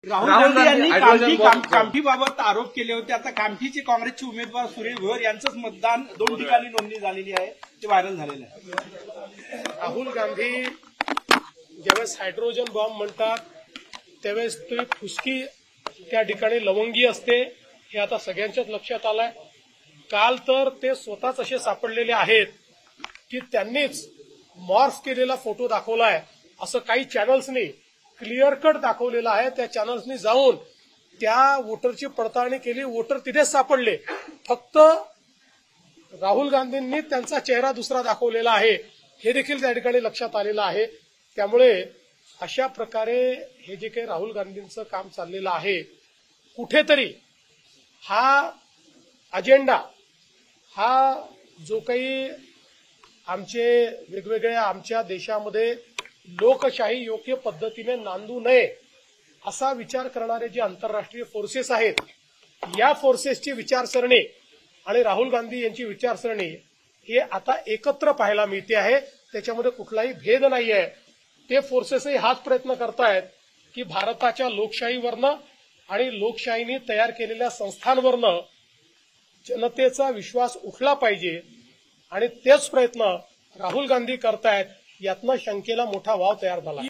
राहुल गांधी यांनी कामठीबाबत आरोप केले होते। आता कामठीचे काँग्रेसचे उमेदवार सुरेश भोर यांचंच मतदान 2 ठिकाणी नोंदणी झालेली आहे, ते व्हायरल झालेलं आहे। राहुल गांधी ज्यावेळेस हायड्रोजन बॉम्ब म्हणतात त्यावेळेस ती फुसकी त्या ठिकाणी लवंगी असते, हे आता सगळ्यांच्याच लक्षात आलंय। काल तर ते स्वतःच असे सापडलेले आहेत की त्यांनीच मॉर्फ केलेला फोटो दाखवलाय, असं काही चॅनल्सनी क्लिअर कट दाखवलेला आहे। त्या चॅनल्सनी जाऊन त्या वोटरची पडताळणी केली, वोटर तिथेच सापडले, फक्त राहुल गांधींनी त्यांचा चेहरा दुसरा दाखवलेला आहे, हे देखील त्या ठिकाणी लक्षात आलेलं आहे। त्यामुळे अशा प्रकारे हे जे काही राहुल गांधींचं काम चाललेलं आहे, कुठेतरी हा अजेंडा, हा जो काही आमचे वेगवेगळ्या आमच्या देशामध्ये लोकशाही योग्य पद्धतीने नांदू नये असा विचार करणारे जे आंतरराष्ट्रीय फोर्सेस आहेत, या फोर्सेसची विचारसरणी आणि राहुल गांधी यांची विचारसरणी हे आता एकत्र पाहायला मिळते आहे। त्याच्यामध्ये कुठलाही भेद नाही आहे। ते फोर्सेसही हाच प्रयत्न करतायत की भारताच्या लोकशाहीवरनं आणि लोकशाहीने तयार केलेल्या संस्थांवरनं जनतेचा विश्वास उठला पाहिजे, आणि तेच प्रयत्न राहुल गांधी करतायत। यातनं शंकेला मोठा वाव तयार झाला।